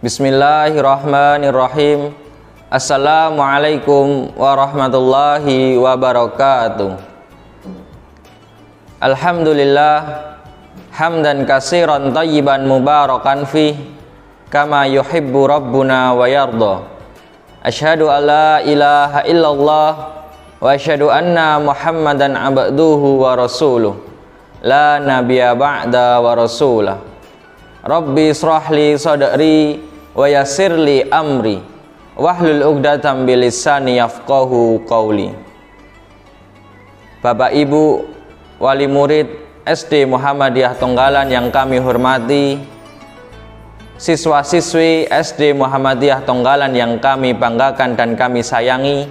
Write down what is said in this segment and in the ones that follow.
Bismillahirrahmanirrahim. Assalamualaikum warahmatullahi wabarakatuh. Alhamdulillah hamdan katsiran thayyiban mubarakan fih kama yuhibbu rabbuna wa yarda. Asyhadu an la ilaha illallah wa asyhadu anna Muhammadan abduhu wa rasuluh. La nabiyya ba'da wa rasulah. Rabbi israhli sadri wa yassirli amri wahlul 'uqdatam bilisani yafqahu qawli. Bapak Ibu wali murid SD Muhammadiyah Tonggalan yang kami hormati, siswa-siswi SD Muhammadiyah Tonggalan yang kami banggakan dan kami sayangi,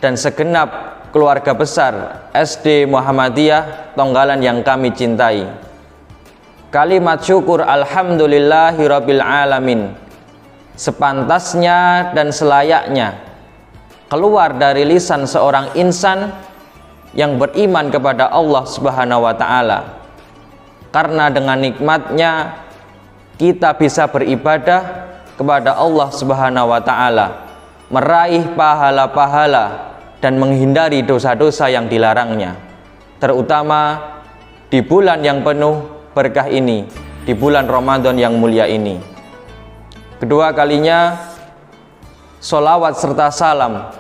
dan segenap keluarga besar SD Muhammadiyah Tonggalan yang kami cintai. Kalimat syukur alhamdulillahirabbil alamin sepantasnya dan selayaknya keluar dari lisan seorang insan yang beriman kepada Allah Subhanahu wa taala. Karena dengan nikmatnya kita bisa beribadah kepada Allah Subhanahu wa taala, meraih pahala-pahala dan menghindari dosa-dosa yang dilarangnya, terutama di bulan yang penuh berkah ini, di bulan Ramadan yang mulia ini. Kedua kalinya sholawat serta salam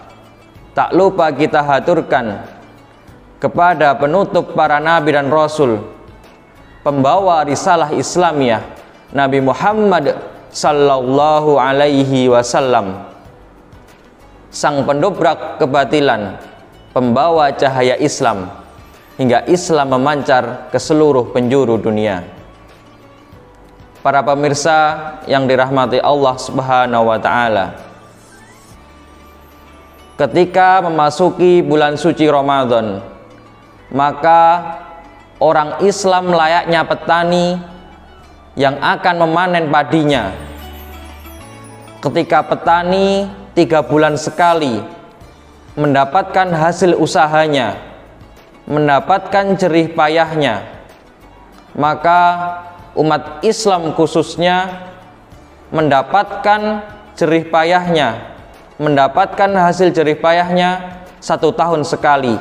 tak lupa kita haturkan kepada penutup para nabi dan rasul, pembawa risalah Islamiyah, Nabi Muhammad sallallahu alaihi wasallam, sang pendobrak kebatilan, pembawa cahaya Islam hingga Islam memancar ke seluruh penjuru dunia. Para pemirsa yang dirahmati Allah Subhanahu wa taala, ketika memasuki bulan suci Ramadan, maka orang Islam layaknya petani yang akan memanen padinya. Ketika petani 3 bulan sekali mendapatkan hasil usahanya, mendapatkan jerih payahnya, maka umat Islam khususnya mendapatkan jerih payahnya, mendapatkan hasil jerih payahnya 1 tahun sekali,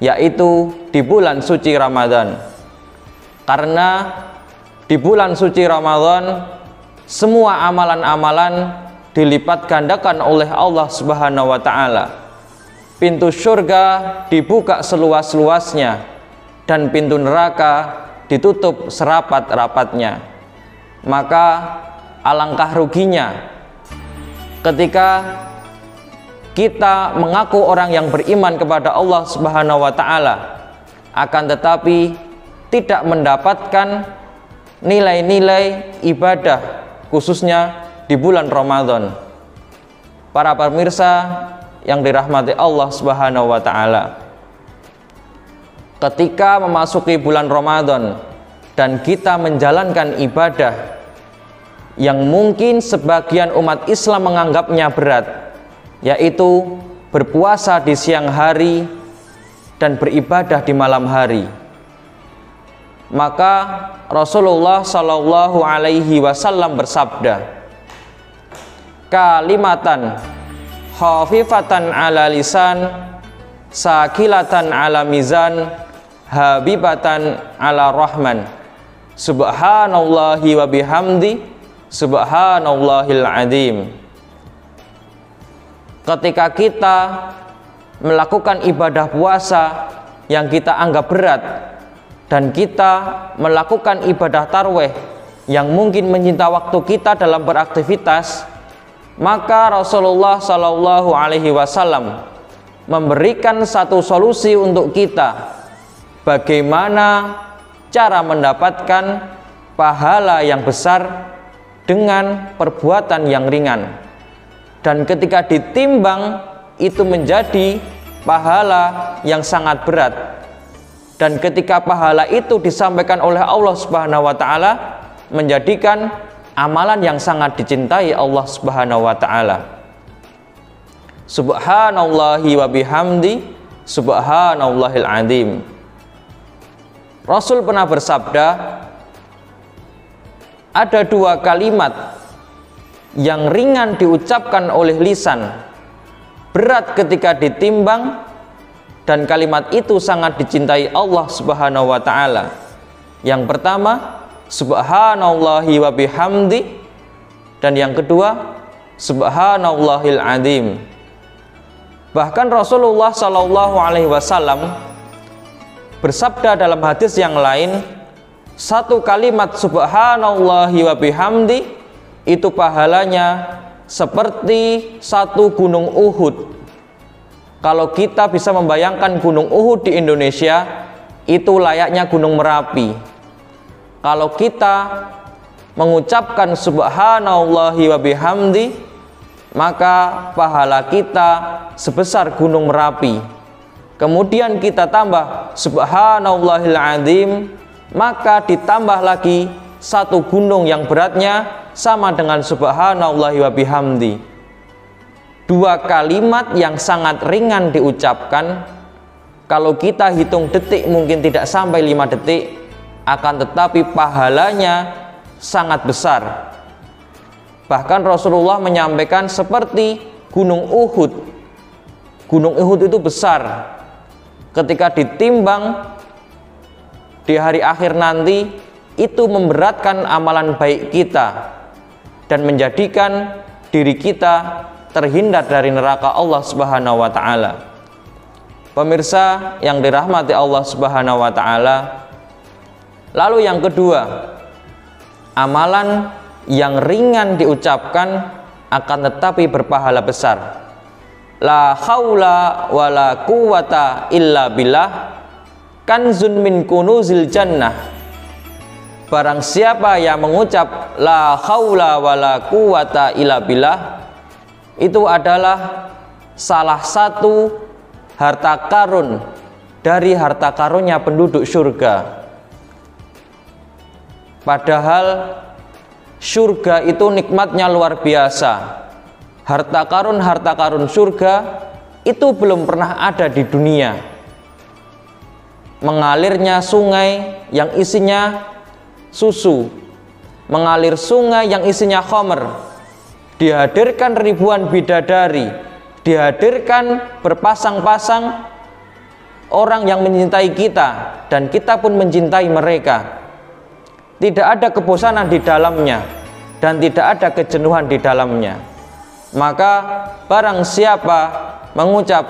yaitu di bulan suci Ramadan. Karena di bulan suci Ramadan semua amalan-amalan dilipat gandakan oleh Allah Subhanahu wa taala. Pintu surga dibuka seluas-luasnya dan pintu neraka ditutup serapat-rapatnya. Maka alangkah ruginya ketika kita mengaku orang yang beriman kepada Allah Subhanahu wa taala, akan tetapi tidak mendapatkan nilai-nilai ibadah khususnya di bulan Ramadan. Para pemirsa yang dirahmati Allah Subhanahu wa taala, ketika memasuki bulan Ramadan dan kita menjalankan ibadah yang mungkin sebagian umat Islam menganggapnya berat, yaitu berpuasa di siang hari dan beribadah di malam hari, maka Rasulullah Shallallahu alaihi wasallam bersabda, kalimatan khafifatan ala lisan sakilatan ala mizan habibatan ala rahman subhanallahi wa bihamdi subhanallahil azim. Ketika kita melakukan ibadah puasa yang kita anggap berat, dan kita melakukan ibadah tarwih yang mungkin menyita waktu kita dalam beraktivitas, maka Rasulullah Shallallahu alaihi wasallam memberikan satu solusi untuk kita bagaimana cara mendapatkan pahala yang besar dengan perbuatan yang ringan, dan ketika ditimbang itu menjadi pahala yang sangat berat, dan ketika pahala itu disampaikan oleh Allah Subhanahu wa taala menjadikan amalan yang sangat dicintai Allah Subhanahu wa taala. Subhanallahi wa bihamdi subhanallahil azim. Rasul pernah bersabda, ada 2 kalimat yang ringan diucapkan oleh lisan, berat ketika ditimbang, dan kalimat itu sangat dicintai Allah Subhanahu wa taala. Yang pertama, subhanallahi wa bihamdi, dan yang kedua, subhanallahil azim. Bahkan Rasulullah Shallallahu alaihi wasallam bersabda dalam hadis yang lain, satu kalimat subhanallahi wa bihamdi itu pahalanya seperti satu gunung Uhud. Kalau kita bisa membayangkan gunung Uhud di Indonesia, itu layaknya gunung Merapi. Kalau kita mengucapkan subhanallahi wa bihamdi, maka pahala kita sebesar gunung Merapi. Kemudian kita tambah subhanallahil azim, maka ditambah lagi satu gunung yang beratnya sama dengan subhanallahi wa bihamdi. Dua kalimat yang sangat ringan diucapkan, kalau kita hitung detik mungkin tidak sampai 5 detik, akan tetapi pahalanya sangat besar. Bahkan Rasulullah menyampaikan seperti gunung Uhud. Gunung Uhud itu besar. Ketika ditimbang di hari akhir nanti, itu memberatkan amalan baik kita dan menjadikan diri kita terhindar dari neraka Allah Subhanahu wa taala. Pemirsa yang dirahmati Allah Subhanahu wa taala, lalu yang kedua, amalan yang ringan diucapkan akan tetapi berpahala besar. La haula wala quwata illa billah, kanzun min kunuzil jannah. Barang siapa yang mengucap la haula wala quwata illa billah, itu adalah salah satu harta karun dari harta karunnya penduduk surga. Padahal surga itu nikmatnya luar biasa. Harta karun surga itu belum pernah ada di dunia. Mengalirnya sungai yang isinya susu, mengalir sungai yang isinya khamr, dihadirkan ribuan bidadari, dihadirkan berpasang-pasang orang yang mencintai kita, dan kita pun mencintai mereka. Tidak ada kebosanan di dalamnya dan tidak ada kejenuhan di dalamnya. Maka barang siapa mengucap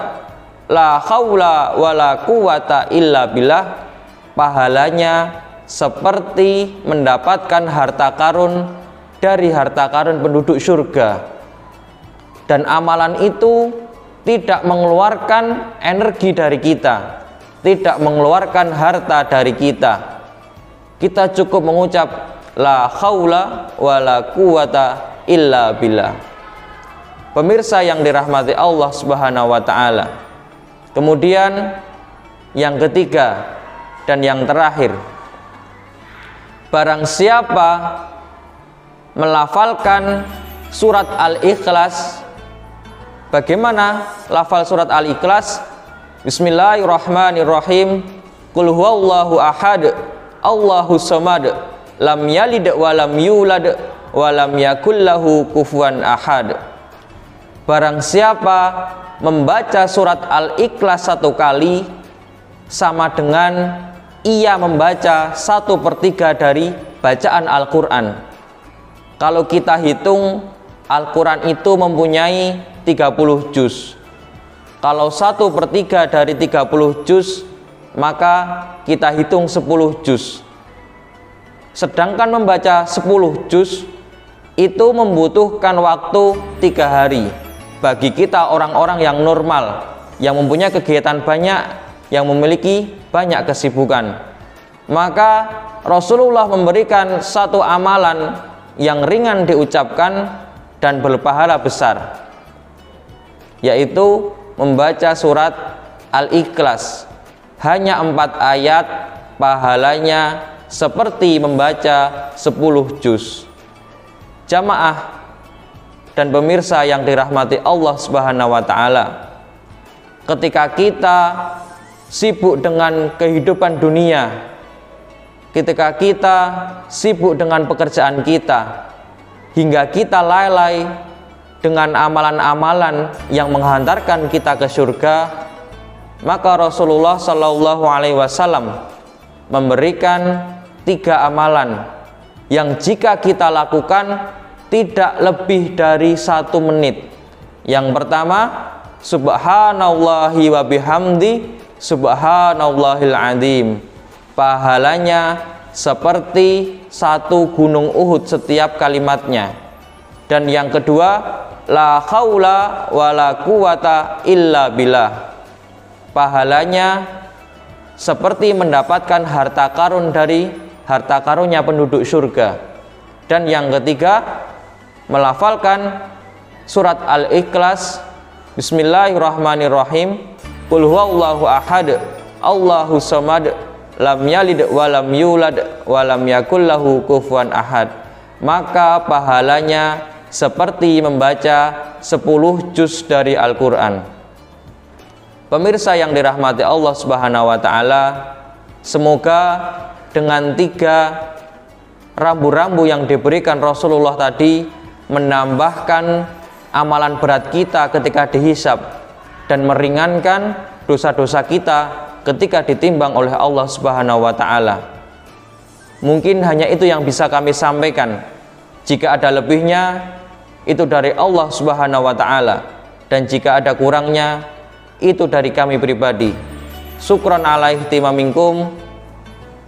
la haula wala quwata illa billah, pahalanya seperti mendapatkan harta karun dari harta karun penduduk surga. Dan amalan itu tidak mengeluarkan energi dari kita, tidak mengeluarkan harta dari kita. Kita cukup mengucap la haula wala quwata illa billah. Pemirsa yang dirahmati Allah Subhanahu wa taala. Kemudian yang ketiga dan yang terakhir, barang siapa melafalkan surat Al-Ikhlas. Bagaimana lafal surat Al-Ikhlas? Bismillahirrahmanirrahim. Qul huwallahu ahad, Allahus samad, lam yalid wa lam yulad wa lam yakul lahu kufuwan ahad. Barang siapa membaca surat Al-Ikhlas 1 kali, sama dengan ia membaca 1/3 dari bacaan Al-Quran. Kalau kita hitung, Al-Quran itu mempunyai 30 juz. Kalau 1/3 dari 30 juz, maka kita hitung 10 juz. Sedangkan membaca 10 juz itu membutuhkan waktu 3 hari. Bagi kita orang-orang yang normal, yang mempunyai kegiatan banyak, yang memiliki banyak kesibukan, maka Rasulullah memberikan satu amalan yang ringan diucapkan dan berpahala besar, yaitu membaca surat Al-Ikhlas. Hanya 4 ayat, pahalanya seperti membaca 10 juz. Jamaah dan pemirsa yang dirahmati Allah Subhanahu wa taala, ketika kita sibuk dengan kehidupan dunia, ketika kita sibuk dengan pekerjaan kita, hingga kita lalai dengan amalan-amalan yang menghantarkan kita ke surga, maka Rasulullah Shallallahu Alaihi Wasallam memberikan 3 amalan yang jika kita lakukan tidak lebih dari 1 menit. Yang pertama, subhanallahi wa bihamdi subhanallahil azim. Pahalanya seperti 1 gunung Uhud setiap kalimatnya. Dan yang kedua, la haula wala quwata illa billah. Pahalanya seperti mendapatkan harta karun dari harta karunnya penduduk surga. Dan yang ketiga, melafalkan surat Al-Ikhlas, bismillahirrahmanirrahim, qul huwallahu ahad, Allahu samad, lam yalid wa lam yulad wa lam yakul lahu kufuwan ahad. Maka pahalanya seperti membaca 10 juz dari Al-Quran. Pemirsa yang dirahmati Allah Subhanahu wa Ta'ala, semoga dengan 3 rambu-rambu yang diberikan Rasulullah tadi menambahkan amalan berat kita ketika dihisab dan meringankan dosa-dosa kita ketika ditimbang oleh Allah Subhanahu wa Ta'ala. Mungkin hanya itu yang bisa kami sampaikan. Jika ada lebihnya, itu dari Allah Subhanahu wa Ta'ala, dan jika ada kurangnya, itu dari kami pribadi. Syukran alaihi timaminkum.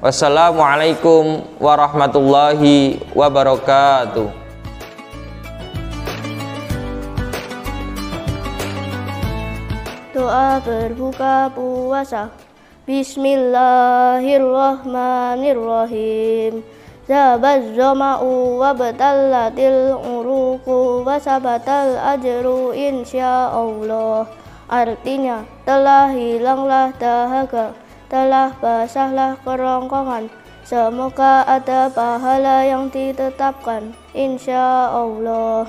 Wassalamualaikum warahmatullahi wabarakatuh. Doa berbuka puasa. Bismillahirrahmanirrahim. Zabaz zama'u wa batallatil uruku wa sabatal ajru insyaallah. Artinya, telah hilanglah dahaga, telah basahlah kerongkongan, semoga ada pahala yang ditetapkan insyaallah.